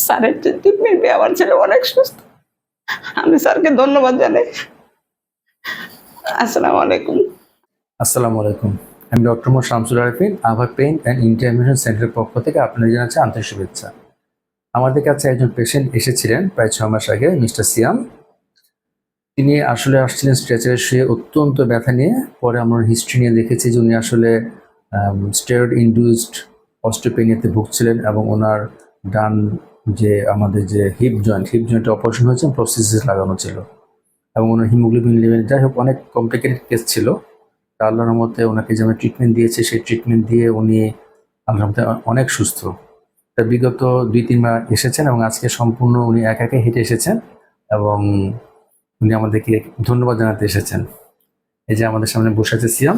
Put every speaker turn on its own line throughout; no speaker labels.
স্যারের ট্রিটমেন্ট পেয়ে আমার ছেলে অনেক সুস্থ। আমি স্যারকে ধন্যবাদ জানাই। আসসালামু আলাইকুম।
আসসালামু আলাইকুম। আমি ডক্টর মোহাম্মদ শামসুল আরিফিন, আভা পেইন অ্যান্ড ইন্টারভেনশন সেন্টারের পক্ষ থেকে আপনাদের জানাচ্ছি আন্তরিক শুভেচ্ছা। আমাদের কাছে একজন পেশেন্ট এসেছিলেন প্রায় 6 মাস আগে, মিস্টার সিয়াম। তিনি আসলে আসছিলেন স্ট্রেচারে শুয়ে অত্যন্ত ব্যথা নিয়ে। পরে আমরা হিস্ট্রি নিয়ে দেখেছি যে উনি আসলে স্টেরয়েড ইনডিউসড অস্টিওপেনিয়াতে ভুগছিলেন এবং ওনার ডান যে আমাদের যে হিপ জয়েন্টে অপারেশন হয়েছে, প্রসেসিস লাগানো ছিল এবং ওনার হিমোগ্লোবিন লেভেল, যাই হোক, অনেক কমপ্লিকেটেড কেস ছিল। আল্লাহর রহমতে ওনাকে যে আমরা ট্রিটমেন্ট দিয়েছে, সেই ট্রিটমেন্ট দিয়ে উনি আল্লাহর রহমতে অনেক সুস্থ। বিগত 2-3 মাস এসেছেন এবং আজকে সম্পূর্ণ উনি একা একা হেঁটে এসেছেন এবং উনি আমাদেরকে ধন্যবাদ জানাতে এসেছেন। এই যে আমাদের সামনে বসে আছে সিয়াম।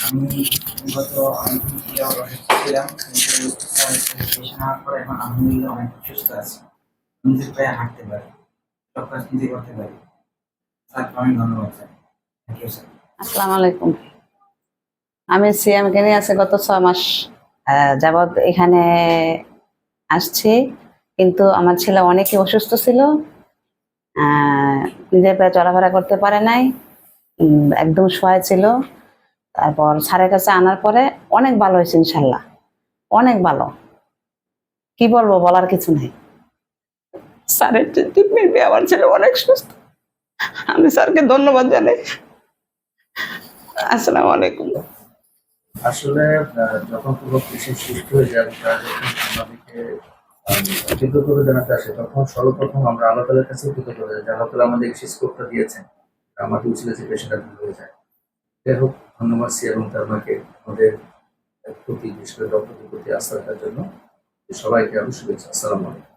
আমি বিগত অনেকদিন থেকে অসুস্থ ছিলাম, কিন্তু চিকিৎসা নেওয়ার পরে এখন আলহামদুলিল্লাহ অনেক সুস্থ আছি। নিজের পায়ে হাঁটতে পারি, সব কাজ নিজে করতে পারি। স্যারকে অনেক ধন্যবাদ স্যার। Thank you sir.
আসসালামু আলাইকুম। আমি সিএমকে নিয়ে আছে গত 6 মাস যাবৎ এখানে আসছি, কিন্তু আমার ছেলে অনেকই অসুস্থ ছিল। নিজের পায়ে চলাফেরা করতে পারে নাই, একদম শোয়া ছিল। তারপর স্যারের কাছে আনার পরে অনেক ভালো হয়েছে ইনশাল্লাহ, অনেক ভালো। কি বলবো, বলার কিছু নেই। স্যারের ট্রিটমেন্ট পেয়ে আমার ছেলে অনেক সুস্থ। আমি স্যারকে ধন্যবাদ জানাই। আসসালামু আলাইকুম।
আসলে যখন কোনো পেশেন্ট সুস্থ হয়ে যায়, তারা যখন আমাদেরকে কৃতজ্ঞতা জানাতে আসে, তখন সর্বপ্রথম আমরা আল্লাহ তাআলার কাছে কৃতজ্ঞতা জানাই যে আল্লাহ তাআলা আমাদের সেই স্কোপটা দিয়েছেন, আমাদের উচিত আছে পেশেন্টটা ভালো হয়ে যায়। যাই হোক, ধন্যবাদ সি এবং তার মাকে আমাদের প্রতি, বিশেষ করে ডক্টরের প্রতি আস্থা রাখার জন্য। সবাইকে আমি শুভেচ্ছা। আসসালামু আলাইকুম।